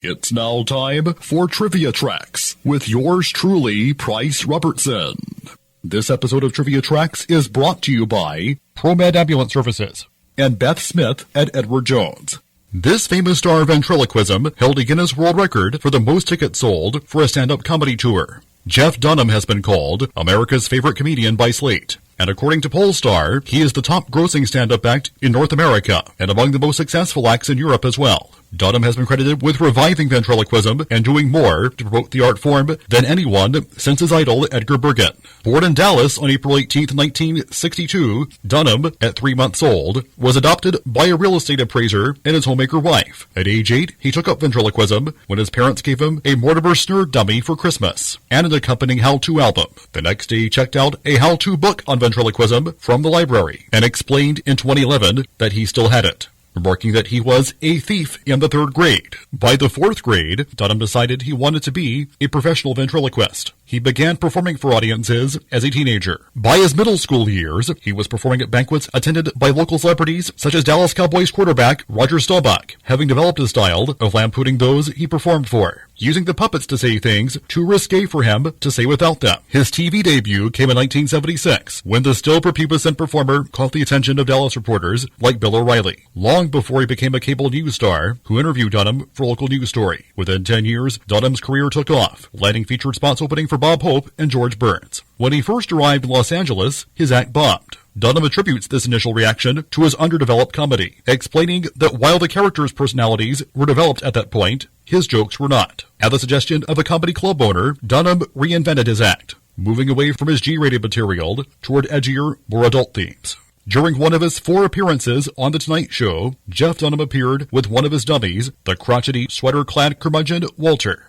It's now time for Trivia Tracks with yours truly, Price Robertson. This episode of Trivia Tracks is brought to you by ProMed Ambulance Services and Beth Smith at Edward Jones. This famous star of ventriloquism held a Guinness World Record for the most tickets sold for a stand-up comedy tour. Jeff Dunham has been called America's favorite comedian by Slate. And according to Pollstar, he is the top-grossing stand-up act in North America and among the most successful acts in Europe as well. Dunham has been credited with reviving ventriloquism and doing more to promote the art form than anyone since his idol Edgar Bergen. Born in Dallas on April 18, 1962, Dunham, at 3 months old, was adopted by a real estate appraiser and his homemaker wife. At age 8, he took up ventriloquism when his parents gave him a Mortimer Snur dummy for Christmas and an accompanying how-to album. The next day, he checked out a how-to book on ventriloquism from the library and explained in 2011 that he still had it, remarking that he was a thief in the 3rd grade. By the 4th grade, Dunham decided he wanted to be a professional ventriloquist. He began performing for audiences as a teenager. By his middle school years, he was performing at banquets attended by local celebrities such as Dallas Cowboys quarterback Roger Staubach, having developed a style of lampooning those he performed for, using the puppets to say things too risque for him to say without them. His TV debut came in 1976, when the still prepubescent performer caught the attention of Dallas reporters like Bill O'Reilly, long before he became a cable news star who interviewed Dunham for a local news story. Within 10 years, Dunham's career took off, landing featured spots opening for Bob Hope and George Burns. When he first arrived in Los Angeles, his act bombed. Dunham attributes this initial reaction to his underdeveloped comedy, explaining that while the characters' personalities were developed at that point, his jokes were not. At the suggestion of a comedy club owner, Dunham reinvented his act, moving away from his G-rated material toward edgier, more adult themes. During one of his 4 appearances on The Tonight Show, Jeff Dunham appeared with one of his dummies, the crotchety, sweater-clad curmudgeon Walter.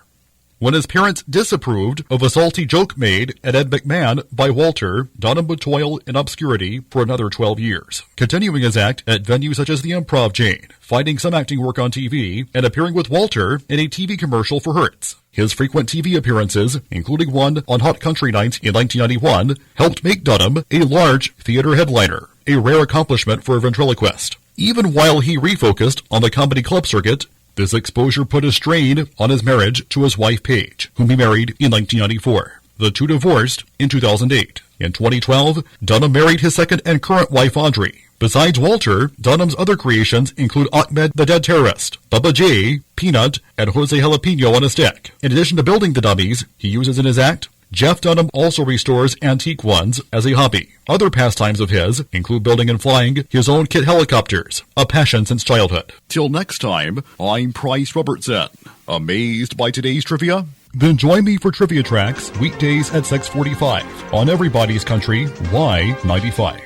When his parents disapproved of a salty joke made at Ed McMahon by Walter, Dunham would toil in obscurity for another 12 years, continuing his act at venues such as the Improv chain, finding some acting work on TV, and appearing with Walter in a TV commercial for Hertz. His frequent TV appearances, including one on Hot Country Night in 1991, helped make Dunham a large theater headliner, a rare accomplishment for a ventriloquist. Even while he refocused on the comedy club circuit, this exposure put a strain on his marriage to his wife Paige, whom he married in 1994. The two divorced in 2008. In 2012, Dunham married his second and current wife Audrey. Besides Walter, Dunham's other creations include Ahmed the Dead Terrorist, Bubba J, Peanut, and Jose Jalapeno on a stick. In addition to building the dummies he uses in his act, Jeff Dunham also restores antique ones as a hobby. Other pastimes of his include building and flying his own kit helicopters, a passion since childhood. Till next time, I'm Price Robertson. Amazed by today's trivia? Then join me for Trivia Tracks weekdays at 6:45 on Everybody's Country Y95.